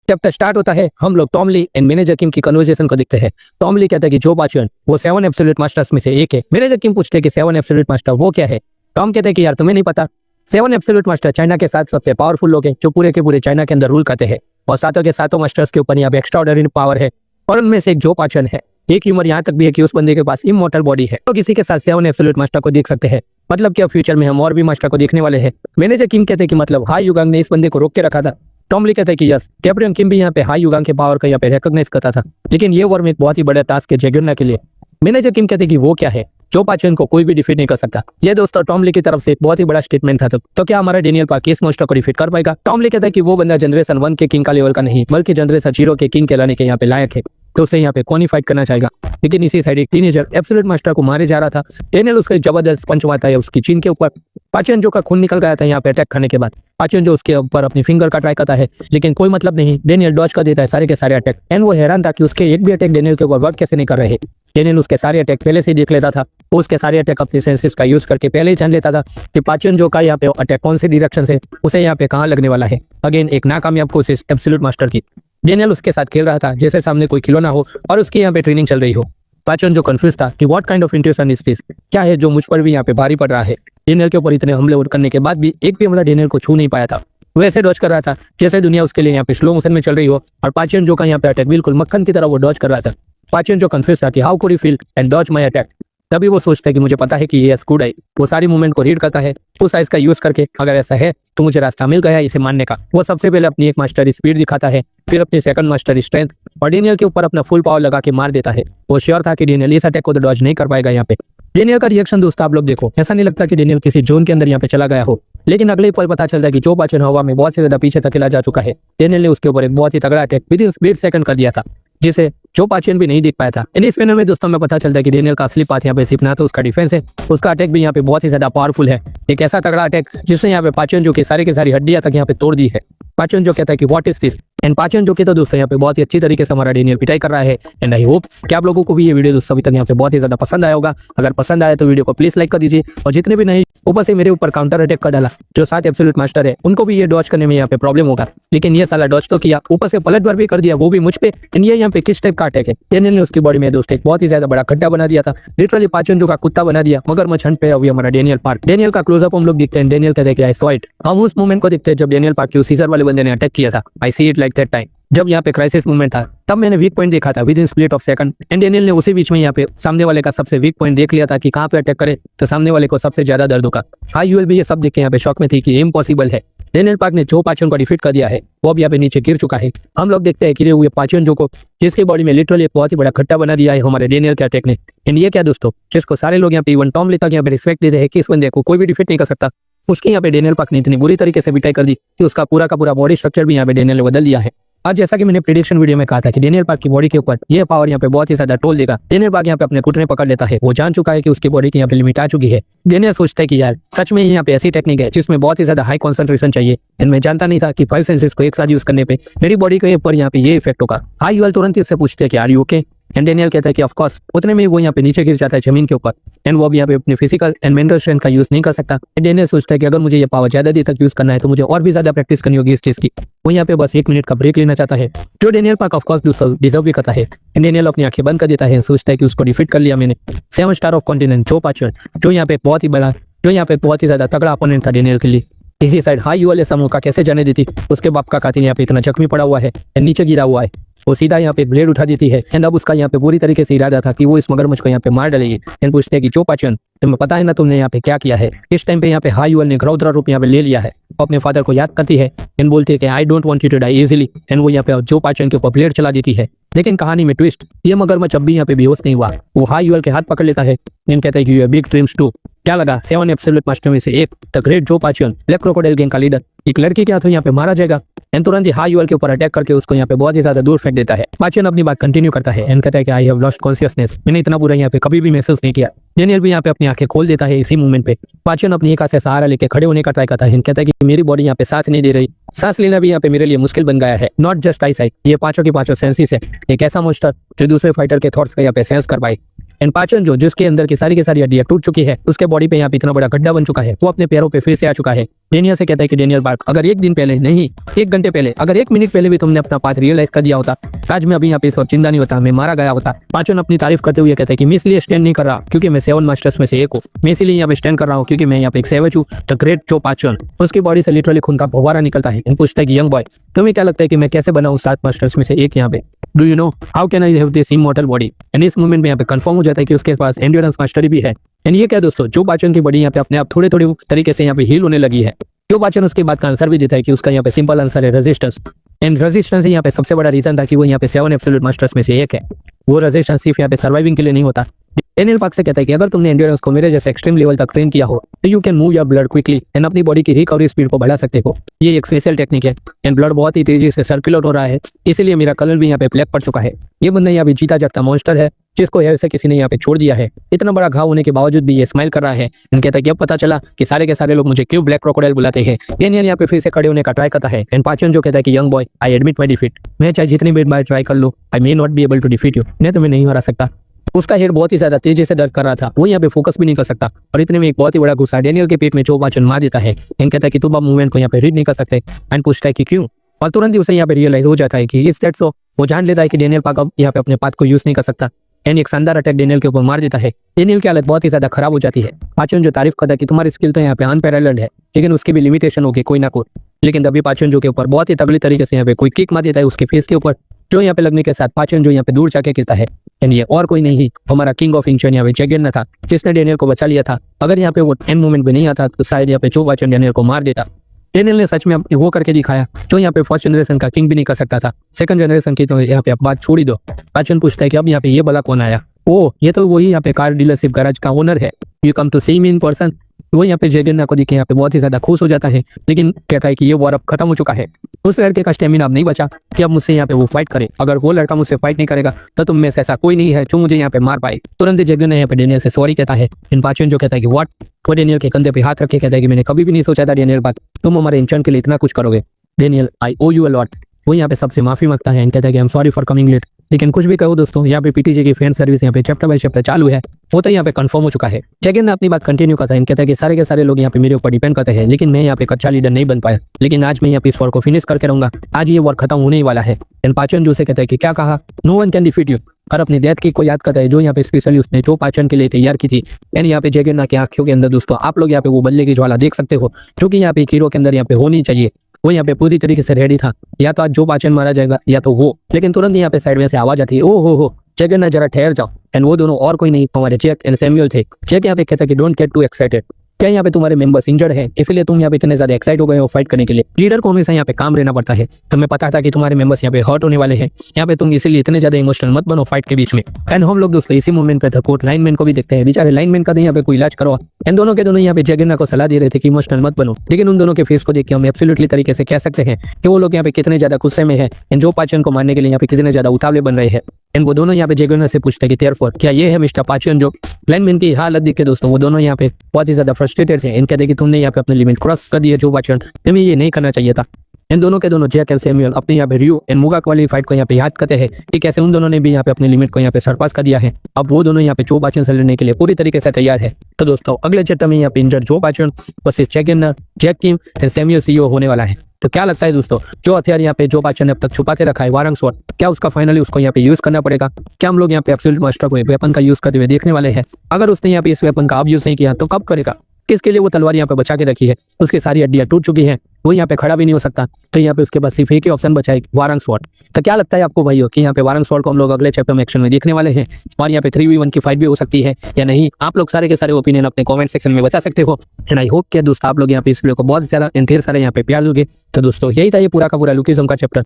Chapter start होता है, हम लोग टॉम ली एंड मैनेजर किम की कन्वर्सेशन को देखते हैं। टॉम ली कहता है कि जो पाचन वो 7 एब्सोल्यूट मास्टर्स में से एक है। मैनेजर किम पूछते हैं कि 7 एब्सोल्यूट मास्टर वो क्या है। टॉम कहते हैं कि यार तुम्हें नहीं पता, 7 एब्सोल्यूट मास्टर चाइना के साथ सबसे पावरफुल लोग हैं जो पूरे के पूरे चाइना के अंदर रूल करते हैं और सातों के सातों मास्टर्स के ऊपर यहाँ पे एक्स्ट्राऑर्डिनरी पावर है और उनमें से एक जो पाचन है। एक ह्यूमर यहाँ तक भी है कि उस बंदे के पास इमॉर्टल बॉडी है। तो किसी के साथ 7 एब्सोल्यूट मास्टर को देख सकते हैं, मतलब कि फ्यूचर में हम और भी मास्टर को देखने वाले हैं। मैनेजर किम कहते हैं कि मतलब हाई युगांग ने इस बंदे को रोक के रखा था। टॉम ली कहता है कि यस, कैप्टन किम भी यहाँ पे हाई युगांग के पावर का यहाँ पे रिकॉग्नाइज करता था, लेकिन ये वर्म एक बहुत ही बड़ा टास्क है जैगुर्ना के लिए। मैनेजर किम कहते हैं कि वो क्या है, जो पाचन को कोई भी डिफीट नहीं कर सकता। ये दोस्तों टॉम ली की तरफ से एक बहुत ही बड़ा स्टेटमेंट था। तो क्या हमारा डेनियल पार्क इस मॉन्स्टर को डिफीट कर पाएगा? टॉम ली कहता है कि वो बंदा जनरेशन 1 के किंग का लेवल का नहीं, बल्कि जनरेशन 0 के किंग कहलाने के यहाँ पे लायक है, तो उसे यहाँ पे कौन ही फाइट करना चाहेगा। लेकिन इसी साइड एक टीनेजर एब्सोल्यूट मास्टर को मारे जा रहा था। डेनियल उसका जबरदस्त पंच मारता है उसकी चीन के ऊपर। पाचन जो का खून निकल गया था यहाँ पे अटैक खाने के बाद। पाचन जो उसके ऊपर अपनी फिंगर का ट्राई करता है, लेकिन कोई मतलब नहीं, डेनियल डॉज कर देता है सारे के सारे अटैक। एंड वो हैरान था कि उसके एक भी अटैक डेनियल के ऊपर वर्क कैसे नहीं कर रहे। डेनियल उसके सारे अटैक पहले से देख लेता था, उसके सारे अटैक अपने सेंसेस का यूज करके पहले ही जान लेता था कि पाचन जो का यहाँ पे अटैक कौन से डायरेक्शन से उसे यहाँ पे कहाँ लगने वाला है। अगेन एक नाकामयाब कोशिश एब्सोल्यूट मास्टर की। डेनियल उसके साथ खेल रहा था जैसे सामने कोई खिलौना हो और उसकी यहाँ पे ट्रेनिंग चल रही हो। पाचन जो कंफ्यूज था कि what kind of intuition is this, क्या है जो मुझ पर भी यहाँ पे भारी पड़ रहा है। डेनियल के ऊपर इतने हमले करने के बाद भी एक भी हमला डेनियल को छू नहीं पाया था। वो ऐसे डॉज कर रहा था जैसे दुनिया उसके लिए यहाँ पे स्लो मोशन में चल रही हो और पाचन जो का यहाँ पे अटैक बिल्कुल मक्खन की तरह वो डॉज कर रहा था। पाचन जो कंफ्यूज था कि how could you feel and dodge my attack. तभी वो सोचता है कि मुझे पता है कि ये गुड है। वो सारी मूवमेंट को रीड करता है उस साइज का यूज करके, अगर ऐसा है तो मुझे रास्ता मिल गया इसे मानने का। वो सबसे पहले अपनी एक मास्टर स्पीड दिखाता है, फिर अपनी सेकंड मास्टर स्ट्रेंथ और डेनियल के ऊपर अपना फुल पावर लगा के मार देता है। वो श्योर था कि डेनियल इस अटैक को तो डॉज नहीं कर पाएगा। यहाँ पे डेनियल का रिएक्शन दोस्तों आप लोग देखो, ऐसा नहीं लगता कि डेनियल किसी जोन के अंदर यहाँ पे चला गया हो, लेकिन अगले पल पता चलता है कि जो पाचन हवा में बहुत से ज्यादा पीछे तक जा चुका है। डेनियल ने उसके ऊपर एक बहुत ही तगड़ा attack with in split second कर दिया था, जिसे जो पाचन भी नहीं देख पाया था। इस पैनल में दोस्तों में पता चलता है कि डेनियल का असली पाथ यहाँ पे सिर्फ ना तो उसका डिफेंस है, उसका अटैक भी यहाँ पे बहुत ही ज्यादा पावरफुल है। एक ऐसा तगड़ा अटैक जिसने यहाँ पे पाचन जो की सारी हड्डियां तक यहाँ पे तोड़ दी है। पाचन जो कहता है कि व्हाट इज दिस एंड पाचन जो कि तो दोस्तों यहाँ पे बहुत ही अच्छी तरीके से हमारा डेनियल पिटाई कर रहा है। एंड आई होप कि आप लोगों को भी ये वीडियो दोस्तों अभी तक यहाँ पे बहुत ही ज्यादा पसंद आया होगा। अगर पसंद आया तो वीडियो को प्लीज लाइक कर दीजिए और जितने भी नहीं ऊपर से मेरे ऊपर काउंटर अटैक कर डाला जो 7 एब्सोल्यूट मास्टर है उनको भी ये डॉज करने में यहाँ पे प्रॉब्लम होगा, लेकिन ये साला डॉज तो किया, ऊपर से पलट बार भी कर दिया, वो भी मुझ पे। ये यहाँ पे किस टाइप का अटैक है। डेनियल ने उसकी बॉडी में दोस्तों एक बहुत ही ज्यादा बड़ा गड्ढा बना दिया था, लिटरली पाचन जो का कुत्ता बना दिया। मगरमच्छ हंट पे अभी हमारा डेनियल पार्क। डेनियल का क्लोजअप हम लोग देखते हैं। डेनियल कहते हैं कि आई सॉ इट। हम उस मोमेंट को देखते हैं जब डेनियल पार्क की सीजर वाले बंदे ने अटैक किया था। I see it like that time जब यहाँ पे क्राइसिस मूवमेंट था, तब मैंने वीक पॉइंट देखा था with in split of second. And Daniel ने उसी बीच में यहाँ पे सामने वाले का सबसे वीक पॉइंट देख लिया था कि कहाँ पे अटैक करे तो सामने वाले को सबसे ज्यादा दर्द होगा। हाई यूएल भी ये सब देख के यहाँ पे शॉक में थी कि इम्पॉसिबल है। डेनियल पार्क ने जो पाचन को डिफीट कर दिया है वो अब यहाँ पे नीचे गिर चुका है। हम लोग देखते हैं गिरे हुए पाचन जो को जिसकी बॉडी में लिटरली एक बहुत ही बड़ा खट्टा बना दिया है हमारे डेनियल के अटैक ने। एंड ये क्या दोस्तों, जिसको सारे लोग यहाँ पे इवन टॉम ली तक यहाँ पे रिस्पेक्ट देते हैं कि इस बंदे को कोई भी डिफीट नहीं कर सकता, उसकी यहाँ पे डेनियल पार्क ने इतनी बुरी तरीके से पिटाई कर दी कि उसका पूरा का पूरा बॉडी स्ट्रक्चर भी यहाँ पे डेनियल ने बदल दिया है। आज जैसा कि मैंने प्रेडिक्शन वीडियो में कहा था कि डेनियल पार्क की बॉडी के ऊपर ये पावर यहाँ पे बहुत ही ज्यादा टोल देगा। डेनियल पार्क यहाँ पे अपने घुटने पकड़ लेता है, वो जान चुका है कि उसकी बॉडी की यहाँ पे लिमिट आ चुकी है। डेनियल सोचता है कि यार सच में यहाँ पे ऐसी टेक्निक है जिसमें बहुत ही ज्यादा हाई कॉन्सेंट्रेशन चाहिए। एंड मैं जानता नहीं था कि 5 सेंसेस को एक साथ यूज करने पे मेरी बॉडी के ऊपर यहाँ पे ये इफेक्ट होगा। हाई यूएल तुरंत इससे पूछते हैं कि are you okay. And Daniel कहता है कि ऑफ कोर्स। उतने में वो यहाँ पे नीचे गिर जाता है जमीन के ऊपर। एंड वो भी यहाँ पे अपने फिजिकल एंड मेंटल स्ट्रेंथ का यूज नहीं कर सकता। डेनियल सोचता है कि अगर मुझे ये पावर ज्यादा देर तक यूज करना है तो मुझे और भी ज्यादा प्रैक्टिस करनी होगी इस चीज की। वो यहाँ पे बस 1 मिनट का ब्रेक लेना चाहता है, जो Daniel park of course deserve भी करता है। डेनियल अपनी आंखें बंद कर देता है, सोचता है कि उसको डिफीट कर लिया मैंने। 7 स्टार ऑफ कॉन्टिनेंट जो पाचन जो यहाँ पे बहुत ही ज्यादा तगड़ा अपोनेंट था डेनियल के लिए। इसी साइड हाई यूएल ऐसा मौका कैसे जाने देती, उसके बाप का कातिल यहाँ पे इतना जख्मी पड़ा हुआ है, नीचे गिरा हुआ है। वो सीधा यहाँ पे ब्लेड उठा देती है। एंड अब उसका यहाँ पे पूरी तरीके से इरादा था कि वो इस मगरमच्छ को यहाँ पे मार डालेगी। एंड पूछते हैं कि जो पाचन तुम्हें पता है ना तुमने यहाँ पे क्या किया है। इस टाइम पे यहाँ पे हाई यूएल ने रौद्र रूप यहाँ पे ले लिया है। वो अपने फादर को याद करती है एंड बोलती है कि I don't want you to die easily. And वो यहाँ पे जो पाचन के ऊपर ब्लेड चला देती है। लेकिन कहानी में ट्विस्ट, ये मगरमच्छ अब भी यहाँ पे बेहोश नहीं हुआ। वो हाई यूएल के हाथ पकड़ लेता है एंड कहता है कि you have big dreams too. क्या लगा 7 एब्सोल्यूट मास्टर में से एक द ग्रेट जो पाचन ब्लैक क्रोकोडाइल गैंग का लीडर एक लड़की के हाथों यहाँ पे मारा जाएगा। एंड तुरंत ही हाई यूएल के ऊपर अटैक करके उसको यहाँ पे बहुत ही ज्यादा दूर फेंक देता है। पाचन अपनी बात कंटिन्यू करता है एंड कहता है कि आई हैव लॉस्ट कॉन्शियसनेस। मैंने इतना बुरा यहाँ पे कभी भी महसूस नहीं किया। डेनियल भी यहाँ पे अपनी आंखें खोल देता है इसी मूवमेंट पे। पाचन अपनी एक हाथ से सहारा लेके खड़े होने का ट्राई करता है। कहता है कि मेरी बॉडी यहाँ पे साथ नहीं दे रही, सांस लेना भी यहाँ पे मेरे लिए मुश्किल बन गया है। नॉट जस्ट आई साइट, ये पांचों की पांचों सेंसेस है। एक ऐसा मॉन्स्टर जो दूसरे फाइटर के थॉट्स का यहाँ पे सेंस कर पाए। एंड पाचन जो जिसके अंदर की सारी हड्डियां टूट चुकी है, उसके बॉडी पे यहाँ पे इतना बड़ा गड्ढा बन चुका है, वो अपने पैरों पे फिर से आ चुका है। डेनियल से कहता है कि डेनियल बार्क, अगर एक दिन पहले नहीं, एक घंटे पहले, अगर 1 मिनट पहले भी तुमने अपना पाथ रियलाइज कर दिया होता, आज मैं अभी यहाँ पे इस वक्त जिंदा नहीं होता, मैं मारा गया होता। पाचन अपनी तारीफ करते हुए कहता है कि मैं इसलिए स्टैंड नहीं कर रहा क्योंकि मैं 7 मास्टर्स में से एक हूँ, मैं इसलिए यहाँ पे स्टैंड कर रहा हूँ क्योंकि मैं यहाँ पे एक सेवज हूँ, द ग्रेट जो पाचन। उसकी बॉडी से लिटरली खून का फव्वारा निकलता है। पूछता है कि यंग बॉय, तुम्हें क्या लगता है कि मैं कैसे बना हूँ 7 मास्टर्स में से एक यहाँ पे? Do you know how can I have this immortal body? And इस मोमेंट में यहाँ पे कंफर्म हो जाता है कि उसके पास एंड्योरेंस मास्टरी भी है। एंड ये क्या दोस्तों, जो पाचन की बॉडी यहाँ पे अपने आप थोड़े थोड़े तरीके से यहाँ पे हील होने लगी है। जो पाचन उसके बाद का आंसर भी देता है कि उसका यहाँ पे सिंपल आंसर है रेजिस्टेंस। एंड रेजिस्टेंस यहाँ पे सबसे बड़ा रीजन था कि वो यहाँ पे 7 एब्सोल्यूट मास्टर्स में से एक है। वो रेजिस्टेंस सिर्फ यहाँ पे सर्वाइविंग के लिए नहीं होता। डेनियल पार्क से कहता है कि अगर तुमने एंड्योरेंस को मेरे जैसे एक्सट्रीम लेवल तक ट्रेन किया हो तो you can move your blood quickly and अपनी बॉडी की रिकवरी स्पीड को बढ़ा सकते हो। ये एक स्पेशल टेक्निक है एंड ब्लड बहुत ही तेजी से सर्कुलेट हो रहा है, इसीलिए मेरा कलर भी यहाँ पे ब्लैक पड़ चुका है। ये बंदा यहाँ पे जीता जागता मॉन्स्टर है जिसको ऐसे किसी ने यहाँ पे छोड़ दिया है। इतना बड़ा घाव होने के बावजूद भी ये स्माइल कर रहा है। कहता है कि अब पता चला कि सारे के सारे लोग मुझे क्यों ब्लैक क्रोकोडाइल बुलाते हैं। डेनियल यहाँ पे फिर से खड़े होने का ट्राई करता है एंड पाचन जो कहता है कि young boy, I admit my defeat, मैं चाहे जितनी बार ट्राई कर लूँ, I may not be able to defeat you, मैं तुम्हें नहीं हरा सकता। उसका हेड बहुत ही ज्यादा तेजी से दर्द कर रहा था, वो यहाँ पे फोकस भी नहीं कर सकता। और इतने में एक बहुत ही बड़ा गुस्सा डेनियल के पेट में जो पाचन मार देता है। एंड कहता है कि तुम अब मूवमेंट को यहाँ पे रीड नहीं कर सकते। एंड पूछता है कि क्यों, और तुरंत ही उसे यहाँ पे रियलाइज हो जाता है कि इस दैट सो। वो जान लेता है कि डेनियल पाक अब यहाँ पे अपने पाथ को यूज नहीं कर सकता। एंड एक शानदार अटैक डेनियल के ऊपर मार देता है। डेनियल की हालत बहुत ही ज्यादा खराब हो जाती है। पाचन जो तारीफ करता है कि तुम्हारी स्किल तो यहाँ पे अनपैरेलल्ड है, लेकिन उसकी भी लिमिटेशन होगी कोई ना कोई। लेकिन तभी पाचन जो के ऊपर बहुत ही तगड़ी तरीके से यहाँ पे कोई किक मार देता है उसके फेस के ऊपर, जो यहाँ पे लगने के साथ पाचन जो यहाँ पे दूर जाके गिरता है। एंड ये और कोई नहीं, हमारा किंग ऑफ इंचन यहाँ पे जैगियन था, जिसने डेनियल को बचा लिया था। अगर यहाँ पे वो एंड मोमेंट में नहीं आता तो शायद यहाँ पे जो पाचन डेनियल को मार देता। डेनियल ने सच में वो करके दिखाया जो यहाँ पे फर्स्ट जनरेशन का किंग भी नहीं कर सकता था। सेकंड जनरेशन की तो यहाँ पे आप बात छोड़ ही दो। पाचन पूछता है कि अब यहाँ पे ये भला कौन आया? ओ, ये तो वही यहाँ पे कार डीलरशिप गैराज का ओनर है। You come to see me in person. वो यहाँ पे जैगियन को देख के यहाँ पे बहुत ही ज्यादा खुश हो जाता है, लेकिन कहता है कि ये वॉर अब खत्म हो चुका है। उस लड़के का स्टेमिना अब नहीं बचा कि अब मुझसे यहाँ पे वो फाइट करे। अगर वो लड़का मुझसे फाइट नहीं करेगा तो तुम में से ऐसा कोई नहीं है जो मुझे यहाँ पे मार पाए। तुरंत जैगियन यहाँ पे डेनियल से सॉरी कहता है। इन पाचन जो कहता है कि व्हाट, वो डेनियल के कंधे पे हाथ रख के कहता है कि मैंने कभी भी नहीं सोचा था डेनियल बात, तुम हमारे इंचन के लिए इतना कुछ करोगे। Daniel, I owe you a lot. वो यहाँ पे सबसे माफी मांगता है एंड कहता है कि I am sorry for coming late. लेकिन कुछ भी कहो दोस्तों, यहाँ पे पीटीजे की फैन सर्विस यहाँ पे चैप्टर बाय चैप्टर चालू है, वो तो यहाँ पे कंफर्म हो चुका है। जैगियन ने अपनी बात कंटिन्यू करता है, कहता है कि सारे के सारे लोग यहाँ पे मेरे ऊपर डिपेंड करते हैं, लेकिन मैं यहाँ पे अच्छा लीडर नहीं बन पाया। लेकिन आज मैं यहाँ पे इस वॉर को फिनिश करके रहूंगा, आज ये वॉर खत्म होने ही वाला है। एंड पाचन जो से कहता है कि क्या कहा, no one can defeat you. और अपनी डेथ की को याद करता है जो यहाँ पे स्पेशली उसने जो पाचन के लिए तैयार की थी। एंड यहाँ पे जैगियन की आंखों के अंदर दोस्तों आप लोग यहाँ पे वो बल्ले की ज्वाला देख सकते हो जो कि यहाँ पे हीरो के अंदर यहाँ पे होनी चाहिए। वो यहाँ पे पूरी तरीके से रेडी था, या तो आज जो पाचन मारा जाएगा या तो वो। लेकिन तुरंत यहाँ पे साइड में से आवाज आती है, ओ हो जैगियन, जरा ठहर जाओ। एंड वो दोनों और कोई नहीं, हमारे जैक एंड सैमुअल थे। जैक यहाँ पे कहता है कि डोंट गेट टू एक्साइटेड, क्या यहाँ पे तुम्हारे मेंबर्स इंजर्ड है इसलिए तुम यहाँ पे इतने ज्यादा एक्साइट हो गए हो फाइट करने के लिए। लीडर को हमेशा यहाँ पे काम रहना पड़ता है, तुम्हें पता था कि तुम्हारे मेंबर्स यहाँ पे हर्ट होने वाले हैं, यहाँ पे तुम इसीलिए इतने ज्यादा इमोशनल मत बनो फाइट के बीच में। एंड हम लोग दोस्तों इसी मूवमेंट पे कोर्ट लाइनमैन को भी देखते हैं, बेचारे लाइनमैन का यहाँ पे कोई इलाज करो। एंड दोनों के दोनों यहाँ पे जैगियन को सलाह दे रहे थे कि इमोशनल मत बनो, लेकिन उन दोनों के फेस को देख के हम एब्सोल्युटली तरीके से कह सकते हैं कि वो लोग यहाँ पे कितने ज्यादा गुस्से में है एंड जो पाचन को मारने के लिए यहाँ पे कितने ज्यादा उतावले बन रहे हैं। एंड वो दोनों यहाँ पे जैगियन से पूछते हैं कि देयरफॉर क्या ये है मिस्टर पाचन? जो लाइनमैन की हालत देख के दोस्तों वो दोनों यहाँ पे बहुत ही ज्यादा फ्रस्ट्रेटेड थे। कहते कि तुमने यहाँ पे अपने लिमिट क्रॉस कर दी है जो पाचन, तुम्हें ये नहीं करना चाहिए था। इन दोनों के दोनों जैक एंड सैमुअल अपने यहाँ पे रियो एंड मुगा वाली फाइट को यहाँ पे याद करते हैं कि कैसे उन दोनों ने भी यहाँ पे अपने लिमिट को यहाँ पे सरपास कर दिया है। अब वो दोनों यहाँ पे जो पाचन से लड़ने के लिए पूरी तरीके से तैयार है। तो दोस्तों अगले चैप्टर में यहाँ पे इंजर्ड जो पाचन वर्सेस जैगियन, Jack Kim and Samuel CEO होने वाला है। तो क्या लगता है दोस्तों, जो हथियार यहाँ पे जो पाचन ने अब तक छुपा के रखा है वारंग स्वॉर्ड, क्या उसका फाइनली उसको यहाँ पे यूज करना पड़ेगा? क्या हम लोग यहाँ पे एब्सोल्यूट मास्टर को वेपन का यूज करते हुए देखने वाले हैं? अगर उसने यहाँ पे इस वेपन का अब यूज नहीं किया तो कब करेगा? किसके लिए वो तलवार यहाँ पे बचा के रखी है? उसकी सारी हड्डियां टूट चुकी है, वो यहाँ पे खड़ा भी नहीं हो सकता, तो यहाँ पे उसके पास सिर्फ एक ही ऑप्शन बचा है, वारंग स्वॉर्ड। तो क्या लगता है आपको भाइयों कि यहाँ पे वारंग स्वॉर्ड को हम लोग अगले चैप्टर में एक्शन में देखने वाले हैं और यहाँ पे 3v1 की फाइट भी हो सकती है या नहीं? आप लोग सारे के सारे ओपिनियन अपने कमेंट सेक्शन में बता सकते हो। एंड आई होप कि दोस्तों आप लोग यहाँ पे इस वीडियो को बहुत सारा ढेर सारे यहाँ पे प्यार दोगे। तो दोस्तों यही था ये पूरा का पूरा लुकिज्म का चैप्टर।